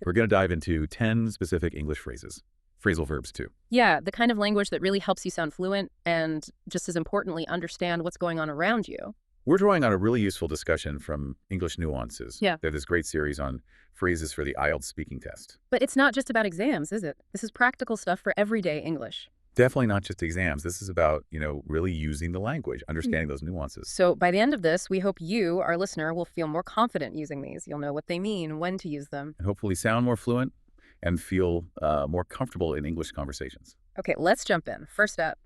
We're going to dive into 10 specific English phrases, phrasal verbs too. Yeah, the kind of language that really helps you sound fluent and, just as importantly, understand what's going on around you. We're drawing on a really useful discussion from English Nuances. Yeah. They have this great series on phrases for the IELTS speaking test. But it's not just about exams, is it? This is practical stuff for everyday English. Definitely not just exams. This is about, really using the language, understanding those nuances. So by the end of this, we hope you, our listener, will feel more confident using these. You'll know what they mean, when to use them. And hopefully sound more fluent and feel more comfortable in English conversations. Okay, let's jump in. First up,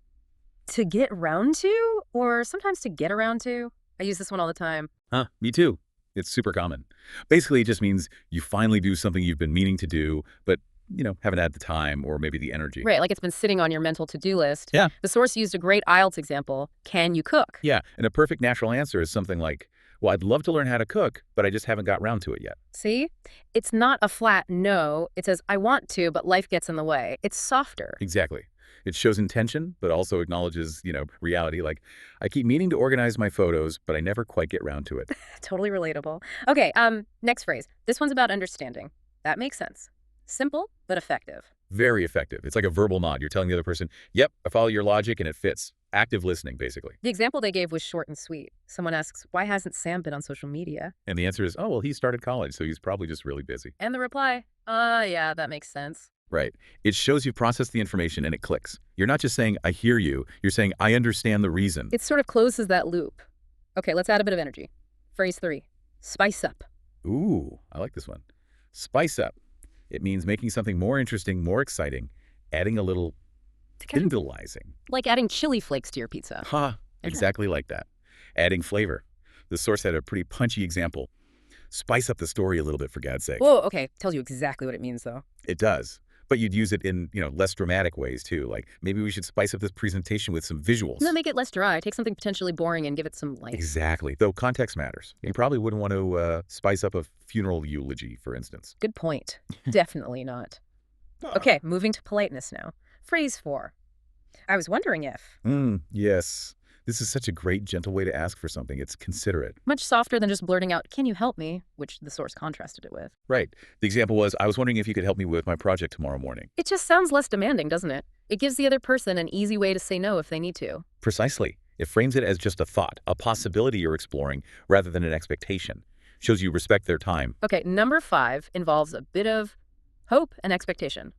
to get round to, or sometimes to get around to. I use this one all the time. Me too. It's super common. Basically, it just means you finally do something you've been meaning to do, but haven't had the time or maybe the energy. Right, like it's been sitting on your mental to-do list. Yeah. The source used a great IELTS example. Can you cook? Yeah, and a perfect natural answer is something like, well, I'd love to learn how to cook, but I just haven't got round to it yet. See? It's not a flat no. It says, I want to, but life gets in the way. It's softer. Exactly. It shows intention, but also acknowledges, reality. Like, I keep meaning to organize my photos, but I never quite get round to it. Totally relatable. Okay, next phrase. This one's about understanding. That makes sense. Simple, but effective. Very effective. It's like a verbal nod. You're telling the other person, yep, I follow your logic and it fits. Active listening, basically. The example they gave was short and sweet. Someone asks, why hasn't Sam been on social media? And the answer is, oh, well, he started college, so he's probably just really busy. And the reply, yeah, that makes sense. Right. It shows you've processed the information and it clicks. You're not just saying, I hear you. You're saying, I understand the reason. It sort of closes that loop. Okay, let's add a bit of energy. Phrase 3, spice up. Ooh, I like this one. Spice up. It means making something more interesting, more exciting, adding a little tantalizing. Like adding chili flakes to your pizza. Exactly like that. Adding flavor. The source had a pretty punchy example. Spice up the story a little bit, for God's sake. Whoa, okay. Tells you exactly what it means, though. It does. But you'd use it in, less dramatic ways, too. Like, maybe we should spice up this presentation with some visuals. No, make it less dry. Take something potentially boring and give it some life. Exactly. Though context matters. You probably wouldn't want to spice up a funeral eulogy, for instance. Good point. Definitely not. Okay, moving to politeness now. Phrase 4. I was wondering if. Yes. This is such a great, gentle way to ask for something. It's considerate. Much softer than just blurting out, can you help me? Which the source contrasted it with. Right. The example was, I was wondering if you could help me with my project tomorrow morning. It just sounds less demanding, doesn't it? It gives the other person an easy way to say no if they need to. Precisely. It frames it as just a thought, a possibility you're exploring, rather than an expectation. Shows you respect their time. Okay, number 5 involves a bit of hope and expectation.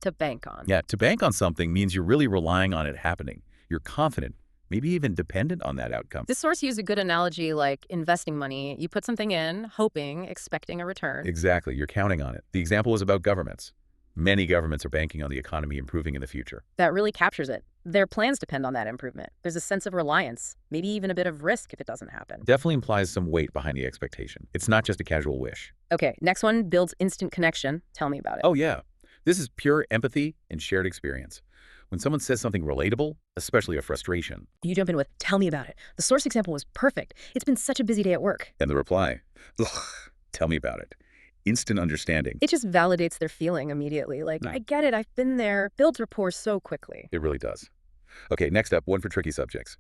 To bank on. Yeah, to bank on something means you're really relying on it happening. You're confident, maybe even dependent on that outcome. This source used a good analogy like investing money. You put something in, hoping, expecting a return. Exactly. You're counting on it. The example was about governments. Many governments are banking on the economy improving in the future. That really captures it. Their plans depend on that improvement. There's a sense of reliance, maybe even a bit of risk if it doesn't happen. Definitely implies some weight behind the expectation. It's not just a casual wish. Okay, next one builds instant connection. Tell me about it. Oh, yeah. This is pure empathy and shared experience. When someone says something relatable, especially a frustration. You jump in with, tell me about it. The source example was perfect. It's been such a busy day at work. And the reply, ugh, tell me about it. Instant understanding. It just validates their feeling immediately. Like, I get it, I've been there. Builds rapport so quickly. It really does. Okay, next up, one for tricky subjects.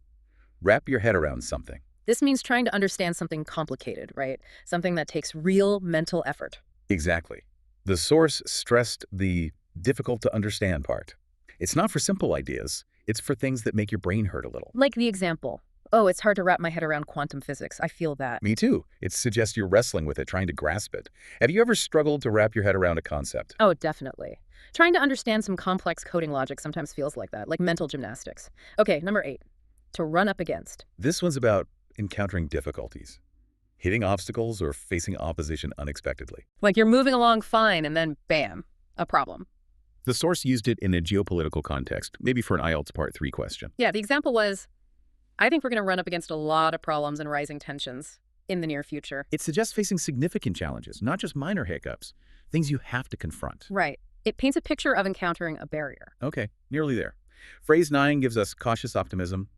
Wrap your head around something. This means trying to understand something complicated, right? Something that takes real mental effort. Exactly. The source stressed the difficult to understand part. It's not for simple ideas. It's for things that make your brain hurt a little. Like the example. Oh, it's hard to wrap my head around quantum physics. I feel that. Me too. It suggests you're wrestling with it, trying to grasp it. Have you ever struggled to wrap your head around a concept? Oh, definitely. Trying to understand some complex coding logic sometimes feels like that, like mental gymnastics. Okay, number 8. To run up against. This one's about encountering difficulties. Hitting obstacles or facing opposition unexpectedly. Like you're moving along fine and then bam, a problem. The source used it in a geopolitical context, maybe for an IELTS Part 3 question. Yeah, the example was, I think we're going to run up against a lot of problems and rising tensions in the near future. It suggests facing significant challenges, not just minor hiccups, things you have to confront. Right. It paints a picture of encountering a barrier. Okay, nearly there. Phrase 9 gives us cautious optimism.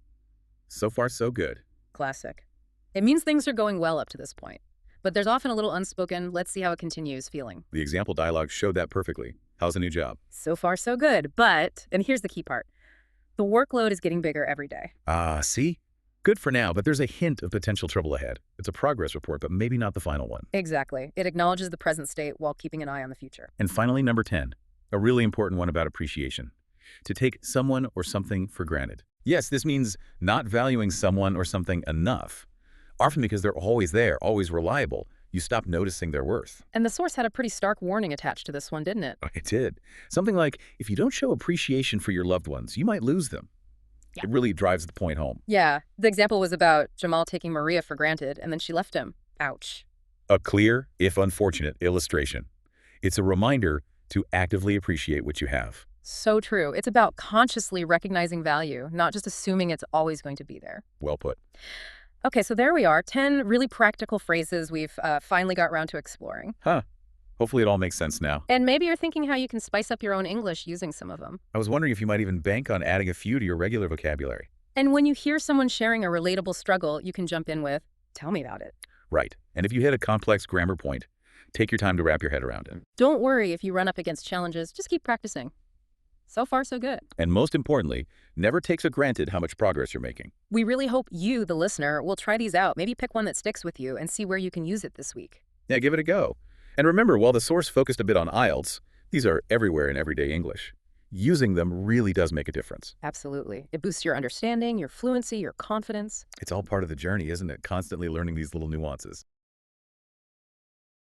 So far, so good. Classic. It means things are going well up to this point. But there's often a little unspoken, let's see how it continues feeling. The example dialogue showed that perfectly. How's the new job? So far, so good. But, and here's the key part, the workload is getting bigger every day. See? Good for now, but there's a hint of potential trouble ahead. It's a progress report, but maybe not the final one. Exactly. It acknowledges the present state while keeping an eye on the future. And finally, number 10, a really important one about appreciation. To take someone or something for granted. Yes, this means not valuing someone or something enough. Often because they're always there, always reliable, you stop noticing their worth. And the source had a pretty stark warning attached to this one, didn't it? It did. Something like, if you don't show appreciation for your loved ones, you might lose them. Yeah. It really drives the point home. Yeah. The example was about Jamal taking Maria for granted, and then she left him. Ouch. A clear, if unfortunate, illustration. It's a reminder to actively appreciate what you have. So true. It's about consciously recognizing value, not just assuming it's always going to be there. Well put. Okay, so there we are. 10 really practical phrases we've finally got around to exploring. Huh. Hopefully it all makes sense now. And maybe you're thinking how you can spice up your own English using some of them. I was wondering if you might even bank on adding a few to your regular vocabulary. And when you hear someone sharing a relatable struggle, you can jump in with, "Tell me about it." Right. And if you hit a complex grammar point, take your time to wrap your head around it. Don't worry if you run up against challenges, just keep practicing. So far, so good. And most importantly, never take for granted how much progress you're making. We really hope you, the listener, will try these out. Maybe pick one that sticks with you and see where you can use it this week. Yeah, give it a go. And remember, while the source focused a bit on IELTS, these are everywhere in everyday English. Using them really does make a difference. Absolutely. It boosts your understanding, your fluency, your confidence. It's all part of the journey, isn't it? Constantly learning these little nuances.